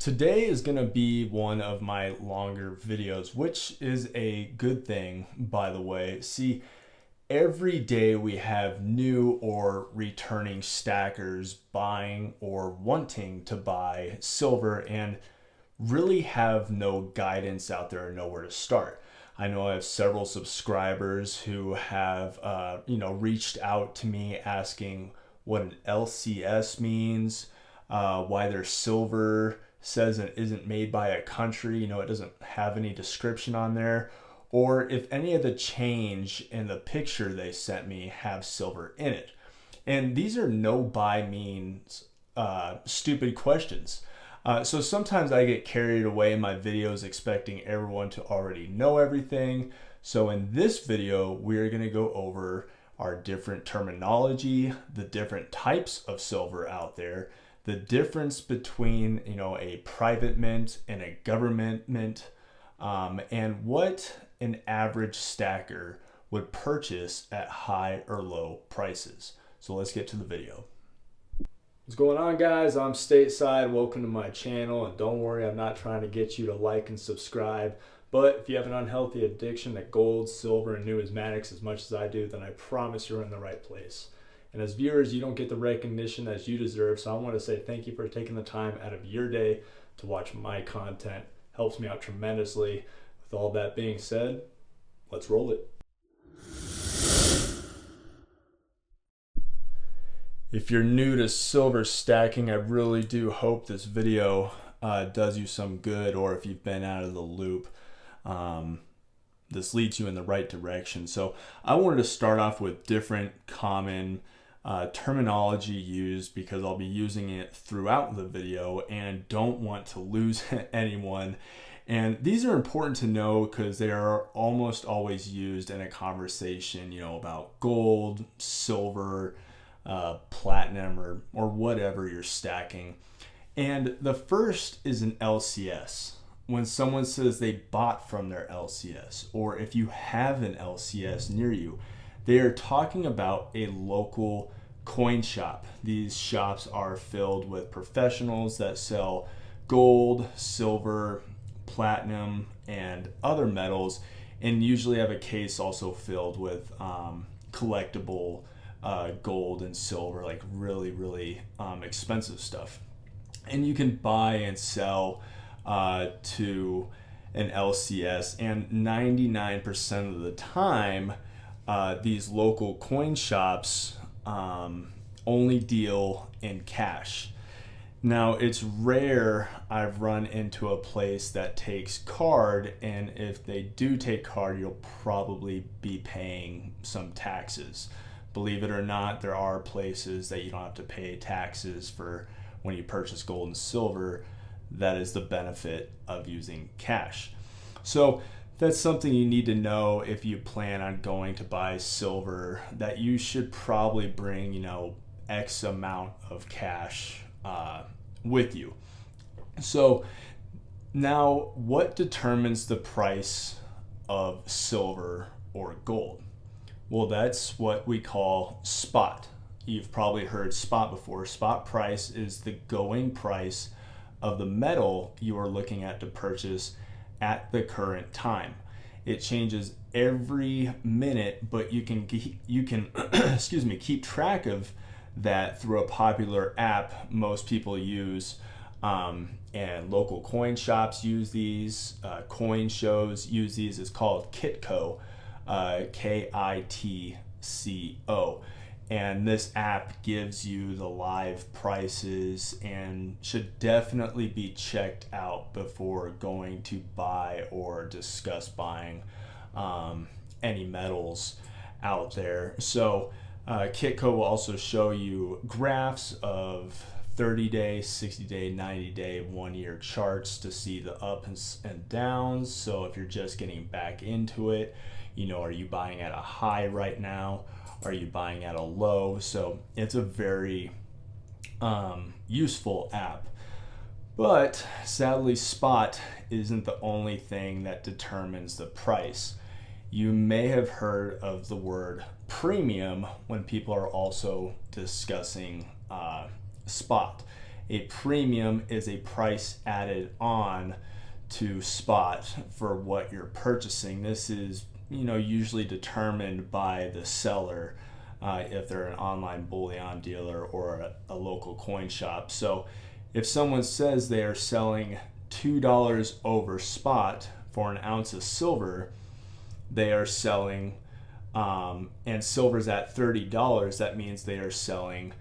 Today is going to be one of my longer videos, which is a good thing, by the way. See, every day we have new or returning stackers buying or wanting to buy silver and really have no guidance out there and know where to start. I know I have several subscribers who have, reached out to me asking what an LCS means, why their silver says it isn't made by a country, it doesn't have any description on there, or if any of the change in the picture they sent me have silver in it. And these are no by means stupid questions. So sometimes I get carried away in my videos expecting everyone to already know everything. So in this video, we're going to go over our different terminology, the different types of silver out there, the difference between a private mint and a government mint, and what an average stacker would purchase at high or low prices. So let's get to the video. What's going on, guys? I'm Stateside. Welcome to my channel, and don't worry, I'm not trying to get you to like and subscribe, but if you have an unhealthy addiction to gold, silver, and numismatics as much as I do, then I promise you're in the right place. And as viewers, you don't get the recognition that you deserve, so I want to say thank you for taking the time out of your day to watch my content. Helps me out tremendously. With all that being said, let's roll it. If you're new to silver stacking, I really do hope this video does you some good, or if you've been out of the loop, this leads you in the right direction. So I wanted to start off with different common terminology used because I'll be using it throughout the video and don't want to lose anyone. And these are important to know because they are almost always used in a conversation, about gold, silver, platinum, or whatever you're stacking. And the first is an LCS. When someone says they bought from their LCS, or if you have an LCS near you, they are talking about a local coin shop. These shops are filled with professionals that sell gold, silver, platinum, and other metals, and usually have a case also filled with collectible gold and silver, like really expensive stuff. And you can buy and sell to an LCS, and 99% of the time these local coin shops only deal in cash. Now, it's rare I've run into a place that takes card, and if they do take card, you'll probably be paying some taxes. Believe it or not, there are places that you don't have to pay taxes for when you purchase gold and silver. That is the benefit of using cash. So that's something you need to know if you plan on going to buy silver, that you should probably bring, X amount of cash with you. So now, what determines the price of silver or gold? Well, that's what we call spot. You've probably heard spot before. Spot price is the going price of the metal you are looking at to purchase at the current time. It changes every minute, but you can excuse me, keep track of that through a popular app most people use, and local coin shops use these, coin shows use these. It's called Kitco, Kitco. And this app gives you the live prices and should definitely be checked out before going to buy or discuss buying any metals out there. So Kitco will also show you graphs of 30-day, 60-day, 90-day, 1-year charts to see the ups and downs. So if you're just getting back into it, are you buying at a high right now? Are you buying at a low? So it's a very useful app. But sadly, spot isn't the only thing that determines the price. You may have heard of the word premium when people are also discussing spot. A premium is a price added on to spot for what you're purchasing. This is, usually determined by the seller, if they're an online bullion dealer or a local coin shop. So if someone says they are selling $2 over spot for an ounce of silver, they are selling, and silver's at $30, that means they are selling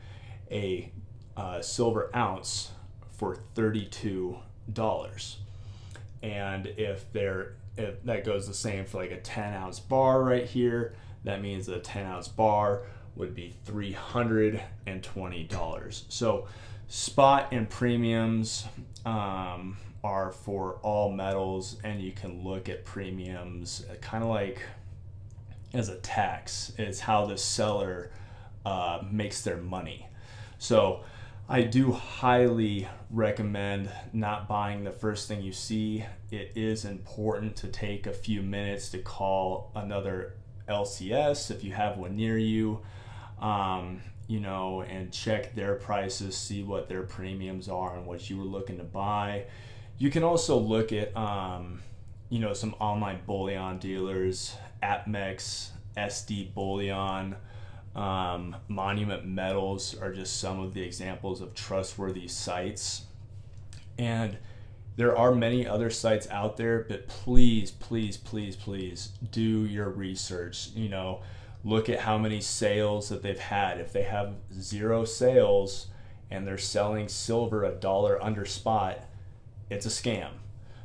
a silver ounce for $32. And if that goes the same for like a 10-ounce bar right here, that means a 10-ounce bar would be $320. So spot and premiums are for all metals, and you can look at premiums kind of like as a tax. It's how the seller makes their money. So I do highly recommend not buying the first thing you see. It is important to take a few minutes to call another LCS if you have one near you, and check their prices, see what their premiums are and what you were looking to buy. You can also look at, some online bullion dealers, APMEX, SD Bullion, Monument Metals are just some of the examples of trustworthy sites. And there are many other sites out there, but please do your research. Look at how many sales that they've had. If they have 0 sales and they're selling silver $1 under spot, it's a scam.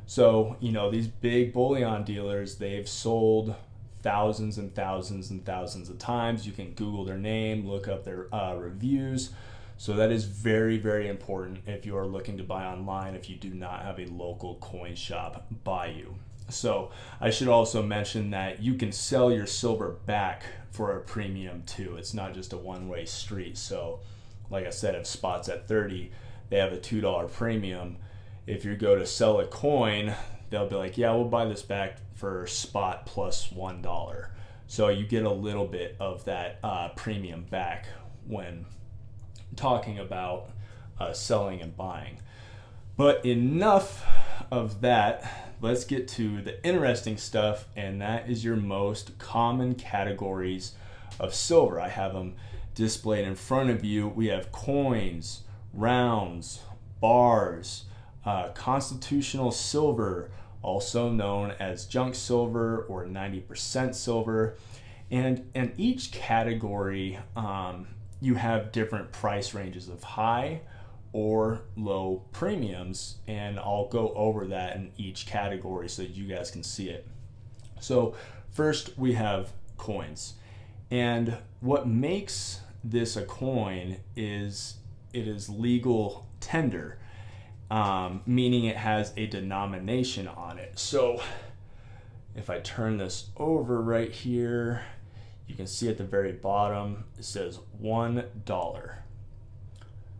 So, these big bullion dealers, they've sold thousands and thousands and thousands of times. You can Google their name, look up their reviews. So that is very, very important if you are looking to buy online, if you do not have a local coin shop by you. So I should also mention that you can sell your silver back for a premium too. It's not just a one-way street. So like I said, if spot's at 30, they have a $2 premium. If you go to sell a coin, they'll be like, yeah, we'll buy this back for spot plus $1. So you get a little bit of that premium back when talking about selling and buying. But enough of that. Let's get to the interesting stuff, and that is your most common categories of silver. I have them displayed in front of you. We have coins, rounds, bars, constitutional silver, also known as junk silver or 90% silver. And in each category, you have different price ranges of high or low premiums, and I'll go over that in each category so that you guys can see it. So first we have coins, and what makes this a coin is it is legal tender, meaning it has a denomination on it. So if I turn this over right here, you can see at the very bottom it says $1.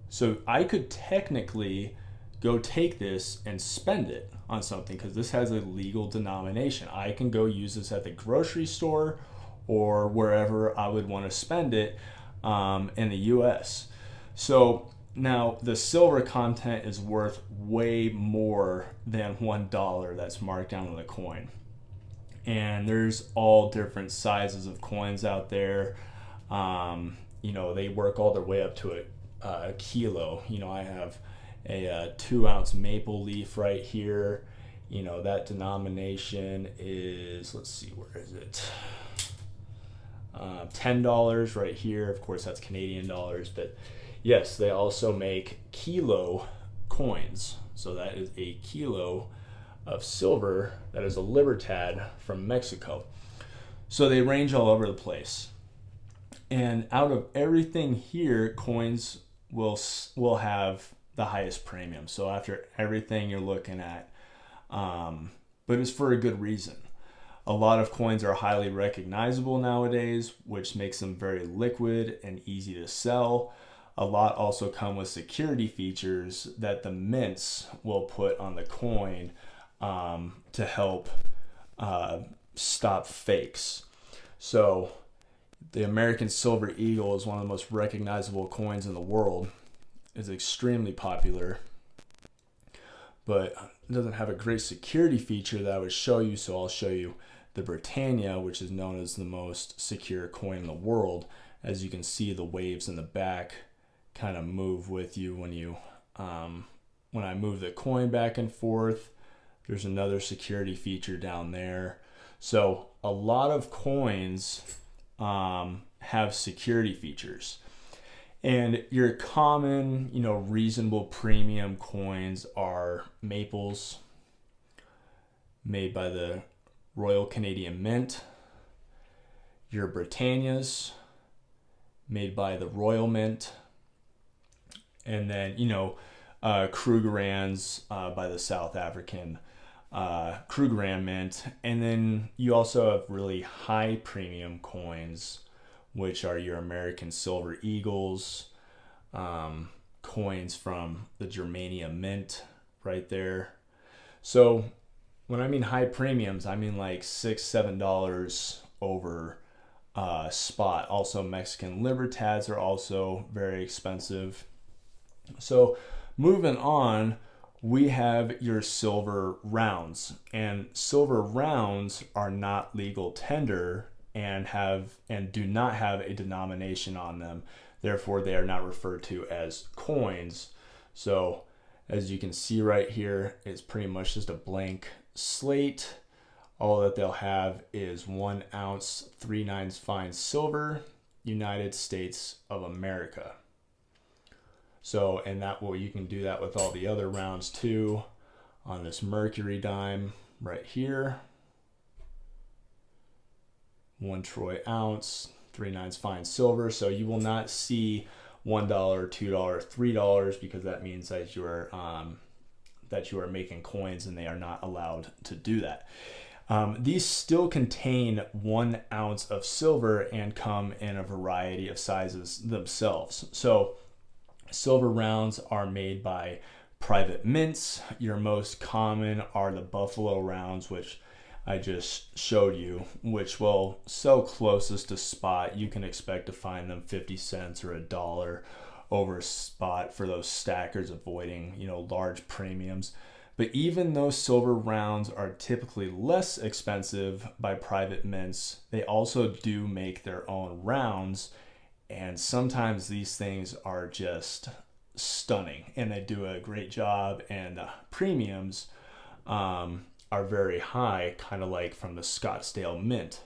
So I could technically go take this and spend it on something because this has a legal denomination. I can go use this at the grocery store or wherever I would want to spend it in the US. So now the silver content is worth way more than $1 that's marked down on the coin. And there's all different sizes of coins out there. They work all their way up to a kilo. I have a 2-ounce maple leaf right here. That denomination is, let's see, where is it? $10 right here. Of course, that's Canadian dollars, but yes, they also make kilo coins. So that is a kilo of silver. That is a Libertad from Mexico. So they range all over the place. And out of everything here, coins will have the highest premium. So after everything you're looking at, but it's for a good reason. A lot of coins are highly recognizable nowadays, which makes them very liquid and easy to sell. A lot also come with security features that the mints will put on the coin to help stop fakes. So the American Silver Eagle is one of the most recognizable coins in the world. is extremely popular, but it doesn't have a great security feature that I would show you. So I'll show you the Britannia, which is known as the most secure coin in the world. As you can see, the waves in the back kind of move with you when I move the coin back and forth. There's another security feature down there. So a lot of coins have security features. And your common, reasonable premium coins are Maples, made by the Royal Canadian Mint. Your Britannias, made by the Royal Mint. And then, Krugerrands by the South African Krugerrand Mint. And then you also have really high premium coins, which are your American Silver Eagles, coins from the Germania Mint right there. So when I mean high premiums, I mean like $6-7 over spot. Also, Mexican Libertads are also very expensive. So moving on, we have your silver rounds, and silver rounds are not legal tender and do not have a denomination on them. Therefore, they are not referred to as coins. So as you can see right here, it's pretty much just a blank slate. All that they'll have is 1 ounce 3/9 fine silver, United States of America. So, and you can do that with all the other rounds too. On this Mercury dime right here, 1 troy ounce, 3/9 fine silver. So you will not see $1, $2, $3, because that means that you are making coins, and they are not allowed to do that. These still contain 1 ounce of silver and come in a variety of sizes themselves. So silver rounds are made by private mints. Your most common are the Buffalo rounds, which I just showed you, which will sell closest to spot. You can expect to find them 50 cents or $1 over spot for those stackers, avoiding large premiums. But even though silver rounds are typically less expensive by private mints, they also do make their own rounds. And sometimes these things are just stunning, and they do a great job, and the premiums are very high, kind of like from the Scottsdale Mint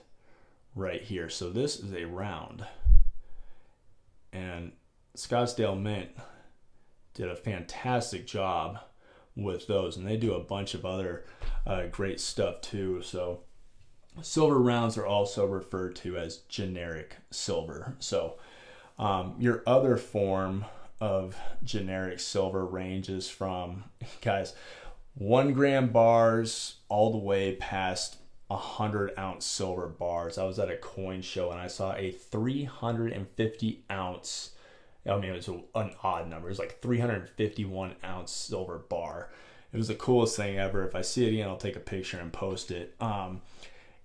right here. So this is a round, and Scottsdale Mint did a fantastic job with those, and they do a bunch of other great stuff too. So silver rounds are also referred to as generic silver. So your other form of generic silver ranges from, guys, 1 gram bars all the way past 100-ounce silver bars. I was at a coin show and I saw a 350 ounce, I mean, it was an odd number. It was like 351 ounce silver bar. It was the coolest thing ever. If I see it again, I'll take a picture and post it.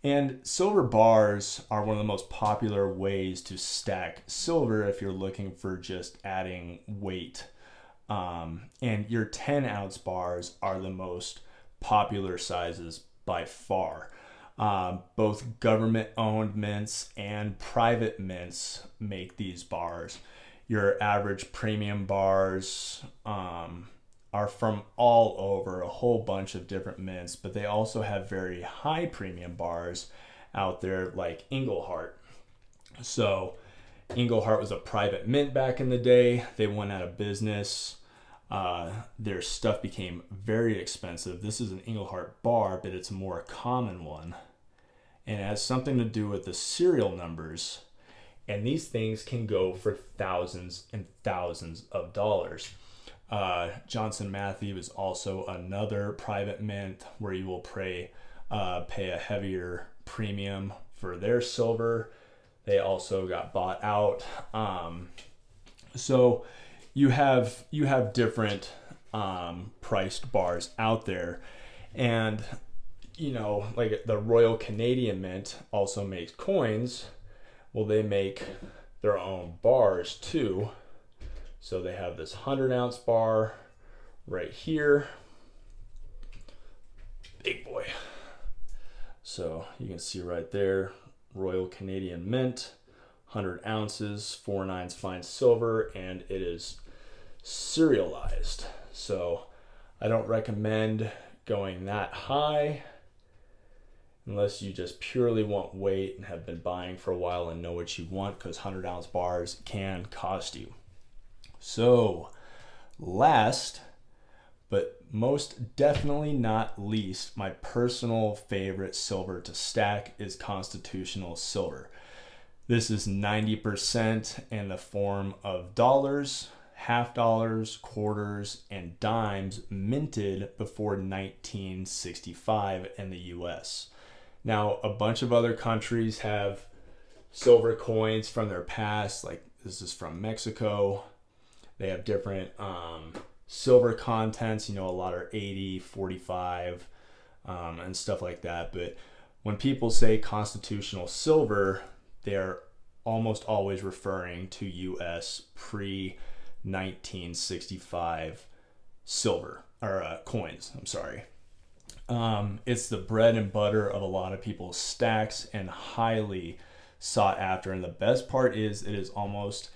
And silver bars are one of the most popular ways to stack silver if you're looking for just adding weight. And your 10-ounce bars are the most popular sizes by far. Both government-owned mints and private mints make these bars. Your average premium bars are from all over, a whole bunch of different mints, but they also have very high premium bars out there like Engelhart. So Engelhart was a private mint back in the day. They went out of business. Their stuff became very expensive. This is an Engelhart bar, but it's a more common one. And it has something to do with the serial numbers. And these things can go for thousands and thousands of dollars. Johnson Matthey is also another private mint where you will pay a heavier premium for their silver. They also got bought out. So you have different priced bars out there, and like the Royal Canadian Mint also makes coins. Well, they make their own bars too. So they have this 100-ounce bar right here. Big boy. So you can see right there, Royal Canadian Mint, 100 ounces, 4/9 fine silver, and it is serialized. So I don't recommend going that high unless you just purely want weight and have been buying for a while and know what you want, because 100-ounce bars can cost you. So last, but most definitely not least, my personal favorite silver to stack is Constitutional Silver. This is 90% in the form of dollars, half dollars, quarters, and dimes minted before 1965 in the US. Now, a bunch of other countries have silver coins from their past, like this is from Mexico. They have different silver contents, a lot are 80, 45, and stuff like that. But when people say Constitutional Silver, they're almost always referring to US pre-1965 silver, or coins, I'm sorry. It's the bread and butter of a lot of people's stacks and highly sought after. And the best part is it is almost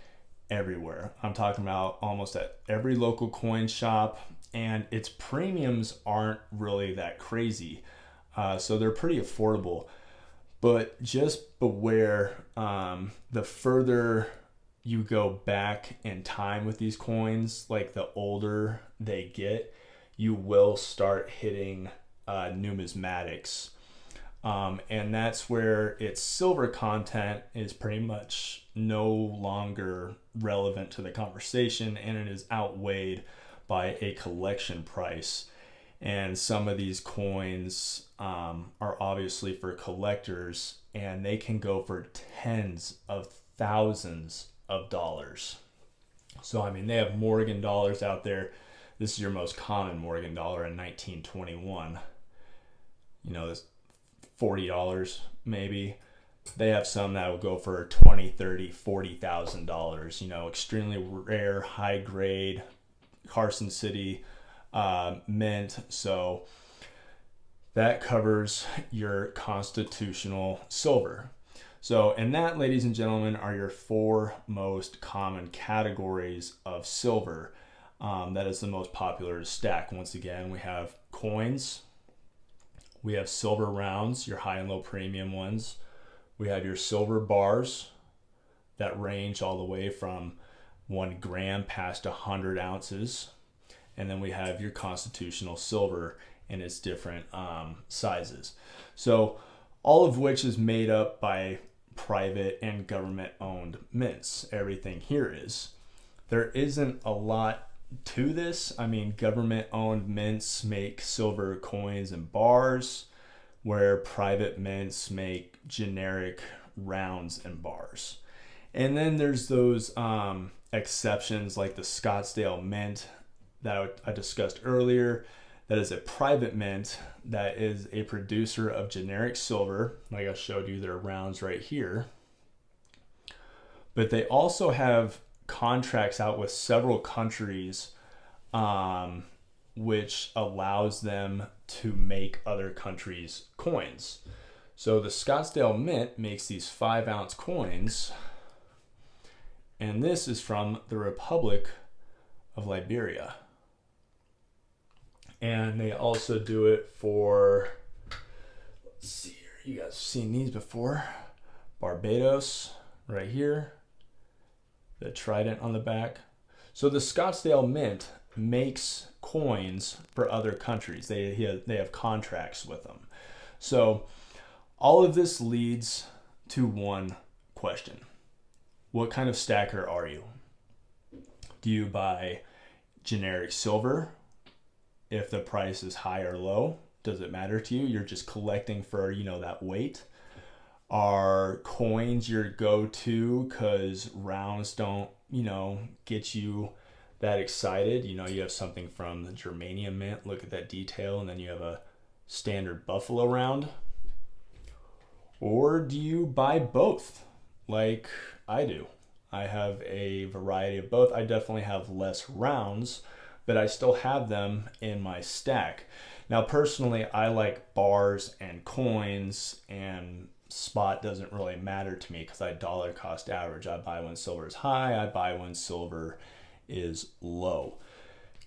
everywhere. I'm talking about almost at every local coin shop, and its premiums aren't really that crazy. So they're pretty affordable. But just beware, the further you go back in time with these coins, like the older they get, you will start hitting numismatics. And that's where its silver content is pretty much no longer relevant to the conversation, and it is outweighed by a collection price. And some of these coins are obviously for collectors, and they can go for tens of thousands of dollars. So, they have Morgan dollars out there. This is your most common Morgan dollar in 1921. This $40 maybe. They have some that will go for $20, $30, $40,000. Extremely rare, high grade, Carson City mint. So that covers your Constitutional Silver. So, and that, ladies and gentlemen, are your 4 most common categories of silver. That is the most popular to stack. Once again, we have coins. We have silver rounds, your high and low premium ones. We have your silver bars that range all the way from 1 gram past 100 ounces. And then we have your Constitutional Silver in its different sizes. So all of which is made up by private and government owned mints. Everything here is. There isn't a lot to this. Government owned mints make silver coins and bars, where private mints make generic rounds and bars. And then there's those exceptions like the Scottsdale Mint that I discussed earlier. That is a private mint that is a producer of generic silver, like I showed you their rounds right here. But they also have contracts out with several countries, which allows them to make other countries' coins. So the Scottsdale Mint makes these 5-ounce coins, and this is from the Republic of Liberia. And they also do it for, let's see here, you guys have seen these before, Barbados, right here, the trident on the back. So the Scottsdale Mint makes coins for other countries. They have contracts with them. So all of this leads to one question. What kind of stacker are you? Do you buy generic silver? If the price is high or low, does it matter to you? You're just collecting for, that weight. Are coins your go-to because rounds don't, get you that excited? You have something from the Germanium Mint, look at that detail, and then you have a standard Buffalo round. Or do you buy both like I do? I have a variety of both. I definitely have less rounds, but I still have them in my stack. Now, personally, I like bars and coins, and spot doesn't really matter to me because I dollar cost average. I buy when silver is high, I buy when silver is low.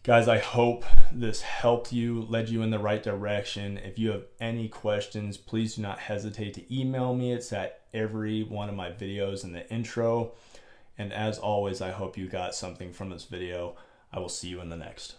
Guys, I hope this helped you, led you in the right direction. If you have any questions, please do not hesitate to email me. It's at every one of my videos in the intro. And as always, I hope you got something from this video. I will see you in the next.